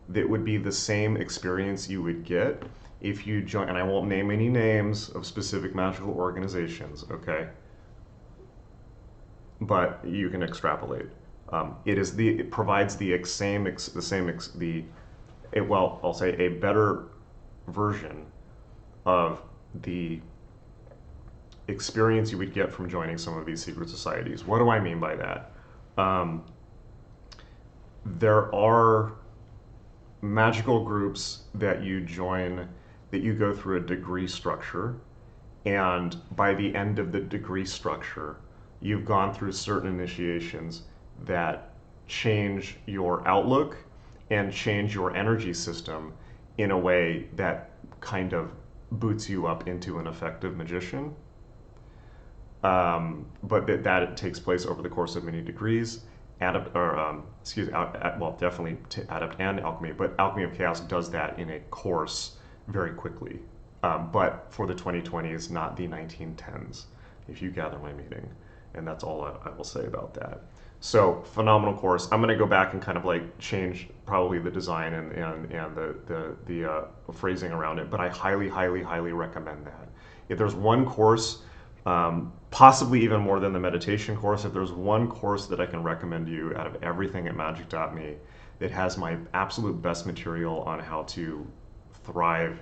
that would be the same experience you would get if you join, and I won't name any names of specific magical organizations, okay? But you can extrapolate. It provides I'll say a better version of the experience you would get from joining some of these secret societies. What do I mean by that? There are magical groups that you join that you go through a degree structure, and by the end of the degree structure, you've gone through certain initiations that change your outlook and change your energy system in a way that kind of boots you up into an effective magician. But that takes place over the course of many degrees. Definitely Adept and Alchemy, but Alchemy of Chaos does that in a course very quickly. But for the 2020s, not the 1910s, if you gather my meaning. And that's all I will say about that. So, phenomenal course. I'm going to go back and kind of like change probably the design and the phrasing around it, but I highly, highly, highly recommend that. If there's one course, possibly even more than the meditation course, if there's one course that I can recommend you out of everything at Magick.me that has my absolute best material on how to thrive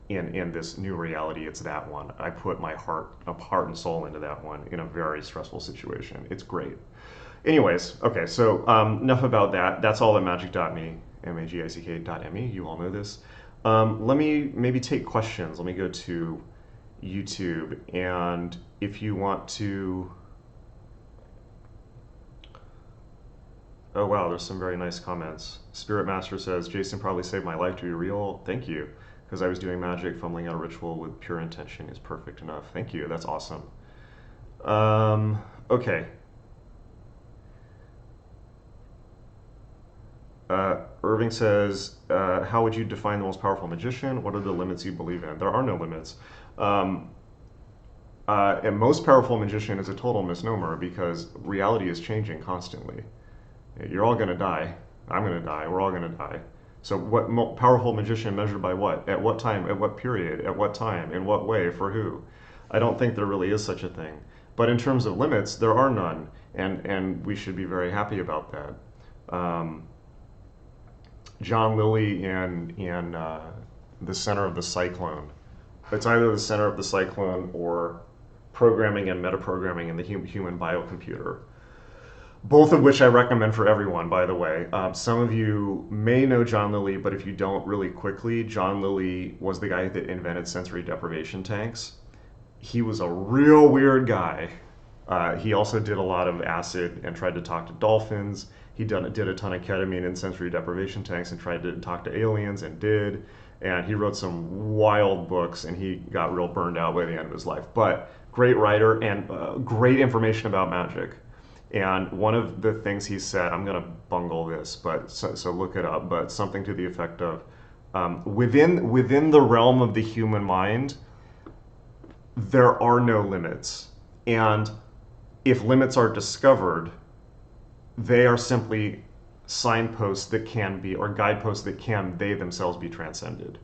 in this new reality, it's that one. I put my heart and soul into that one in a very stressful situation. It's great. Anyways, okay, so enough about that. That's all at Magick.me, Magick.me. You all know this. Let me maybe take questions. Let me go to YouTube, and if you want to... Oh wow, there's some very nice comments. Spirit Master says, Jason probably saved my life to be real. Thank you. Because I was doing magic, fumbling out a ritual with pure intention is perfect enough. Thank you, that's awesome. Okay. Irving says, how would you define the most powerful magician? What are the limits you believe in? There are no limits. A most powerful magician is a total misnomer because reality is changing constantly. You're all gonna die. I'm gonna die. We're all gonna die. So what powerful magician measured by what? At what time? At what period? At what time? In what way? For who? I don't think there really is such a thing. But in terms of limits, there are none, and we should be very happy about that. John Lilly in The Center of the Cyclone. It's either The Center of the Cyclone or Programming and Metaprogramming in the Human Biocomputer. Both of which I recommend for everyone, by the way. Some of you may know John Lilly, but if you don't, really quickly, John Lilly was the guy that invented sensory deprivation tanks. He was a real weird guy. He also did a lot of acid and tried to talk to dolphins. He did a ton of ketamine in sensory deprivation tanks and tried to talk to aliens and did. And he wrote some wild books and he got real burned out by the end of his life. But great writer and great information about magic. And one of the things he said, I'm going to bungle this, but so look it up, but something to the effect of within the realm of the human mind, there are no limits. And if limits are discovered, they are simply signposts that can be, or guideposts that can, they themselves be transcended.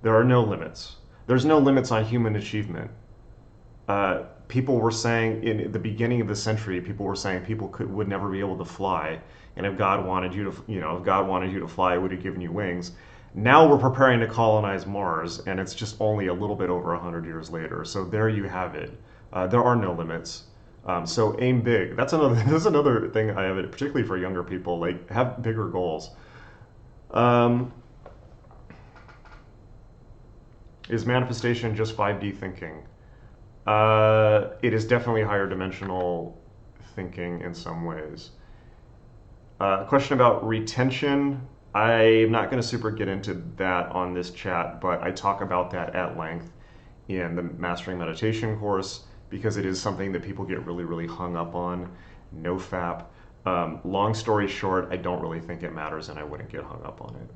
There are no limits. There's no limits on human achievement. People were saying in the beginning of the century, people were saying people would never be able to fly, and if God wanted you to, if God wanted you to fly, would have given you wings. Now we're preparing to colonize Mars, and it's just only a little bit over 100 years later. So there you have it. There are no limits. So aim big. That's another thing I have, particularly for younger people. Like, have bigger goals. Is manifestation just 5D thinking? It is definitely higher dimensional thinking in some ways. Question about retention. I'm not going to super get into that on this chat, but I talk about that at length in the Mastering Meditation course because it is something that people get really, really hung up on. No FAP. Long story short, I don't really think it matters and I wouldn't get hung up on it.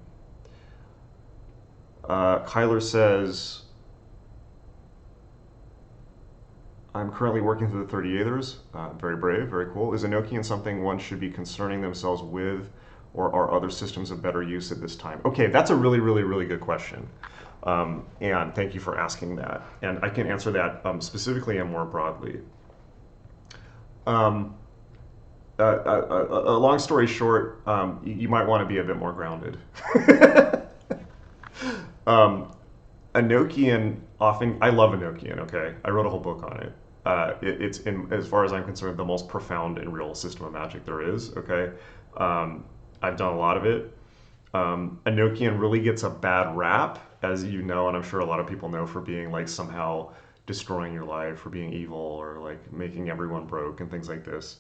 Kyler says, I'm currently working through the 38ers. Very brave, very cool. Is Enochian something one should be concerning themselves with, or are other systems of better use at this time? Okay, that's a really, really, really good question. And thank you for asking that. And I can answer that specifically and more broadly. A long story short, you might want to be a bit more grounded. Enochian often, I love Enochian, okay? I wrote a whole book on it. It's, as far as I'm concerned, the most profound and real system of magic there is, okay? I've done a lot of it. Enochian really gets a bad rap, as you know, and I'm sure a lot of people know, for being like somehow destroying your life, for being evil, or like making everyone broke and things like this.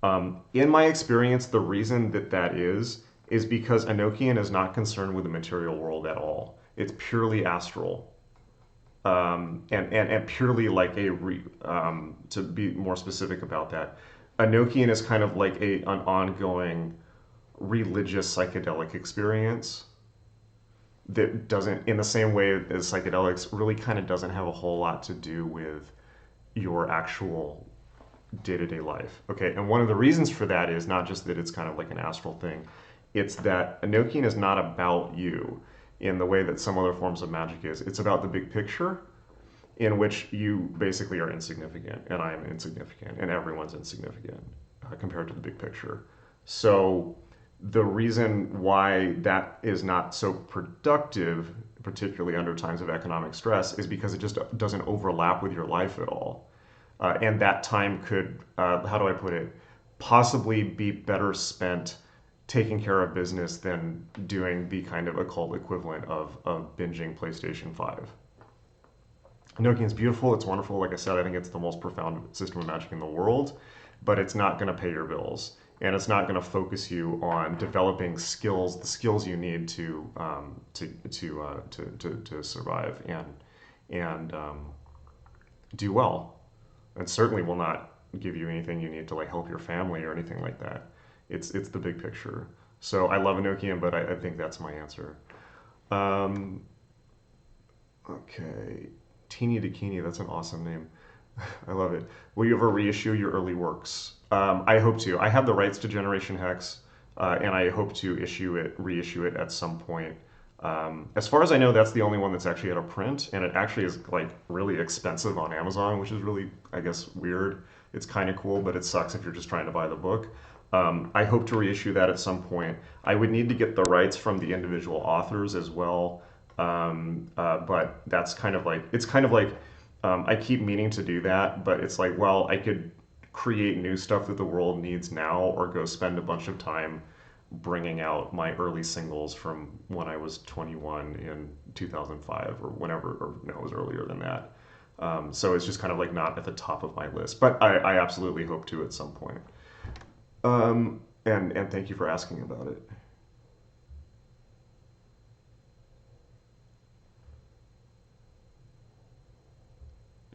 In my experience, the reason that is because Enochian is not concerned with the material world at all. It's purely astral. And purely like to be more specific about that, Enochian is kind of like an ongoing religious psychedelic experience that doesn't, in the same way as psychedelics, really kind of doesn't have a whole lot to do with your actual day-to-day life. Okay, and one of the reasons for that is not just that it's kind of like an astral thing, it's that Enochian is not about you in the way that some other forms of magic is. It's about the big picture, in which you basically are insignificant, and I am insignificant, and everyone's insignificant compared to the big picture. So the reason why that is not so productive, particularly under times of economic stress, is because it just doesn't overlap with your life at all. And that time could, how do I put it, possibly be better spent taking care of business than doing the kind of occult equivalent of binging PlayStation 5. Enochian's beautiful, it's wonderful. Like I said, I think it's the most profound system of magic in the world, but it's not going to pay your bills, and it's not going to focus you on developing skills, the skills you need to survive and do well, and certainly will not give you anything you need to like help your family or anything like that. It's the big picture. So I love Enochian, but I think that's my answer. Okay. Teeny Dakini, that's an awesome name. I love it. Will you ever reissue your early works? I hope to. I have the rights to Generation Hex. and I hope to reissue it at some point. As far as I know, that's the only one that's actually out of print, and it actually is like really expensive on Amazon, which is really, I guess, weird. It's kind of cool, but it sucks if you're just trying to buy the book. I hope to reissue that at some point. I would need to get the rights from the individual authors as well, but that's kind of like it's kind of like I keep meaning to do that, but it's like, well, I could create new stuff that the world needs now, or go spend a bunch of time bringing out my early singles from when I was 21 in 2005 or whenever, or no, it was earlier than that. So it's just kind of like not at the top of my list, but I absolutely hope to at some point. And thank you for asking about it.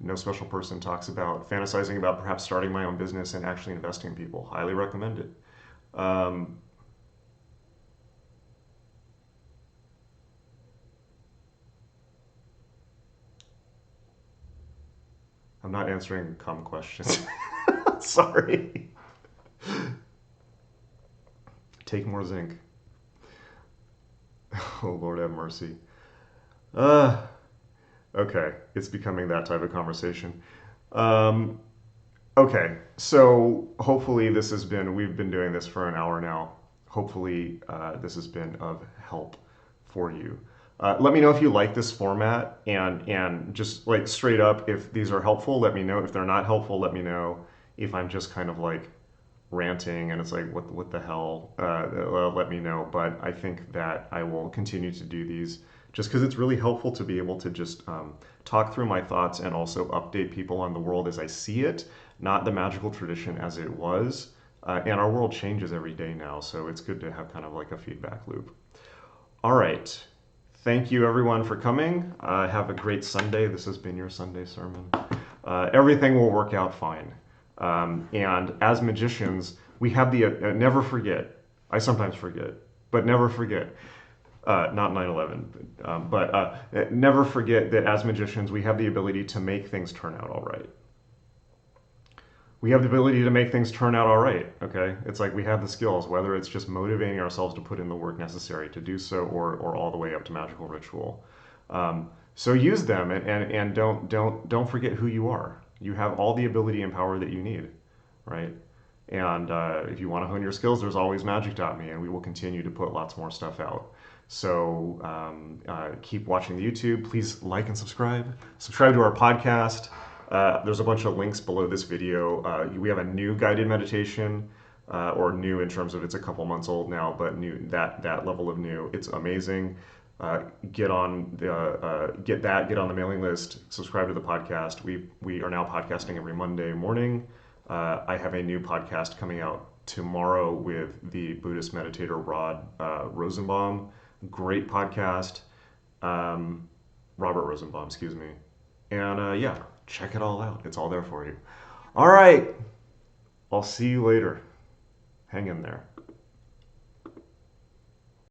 No Special Person talks about fantasizing about perhaps starting my own business and actually investing in people. Highly recommend it. Um, I'm not answering common questions. Sorry. Take more zinc. Oh, Lord have mercy. Uh, okay, it's becoming that type of conversation. Um, okay, so hopefully we've been doing this for an hour now. Hopefully, this has been of help for you. Let me know if you like this format, and just like straight up, if these are helpful, let me know. If they're not helpful, let me know. If I'm just kind of like ranting and it's like what the hell, let me know. But I think that I will continue to do these just because it's really helpful to be able to just talk through my thoughts and also update people on the world as I see it, not the magical tradition as it was. And our world changes every day now, so it's good to have kind of like a feedback loop. All right. Thank you, everyone, for coming. Have a great Sunday. This has been your Sunday sermon. Everything will work out fine. And as magicians, we have the never forget. I sometimes forget, but never forget. Not 9/11, but never forget that as magicians, we have the ability to make things turn out all right. We have the ability to make things turn out all right. Okay, it's like we have the skills, whether it's just motivating ourselves to put in the work necessary to do so, or all the way up to magical ritual. So use them, and don't forget who you are. You have all the ability and power that you need, right? And if you want to hone your skills, there's always Magick.me, and we will continue to put lots more stuff out. So keep watching the YouTube. Please like and subscribe. Subscribe to our podcast. There's a bunch of links below this video. We have a new guided meditation, or new in terms of it's a couple months old now, but new that level of new. It's amazing. Get on the mailing list. Subscribe to the podcast. We are now podcasting every Monday morning. I have a new podcast coming out tomorrow with the Buddhist meditator Rod Rosenbaum. Great podcast. Robert Rosenbaum, excuse me. And yeah, check it all out. It's all there for you. All right. I'll see you later. Hang in there.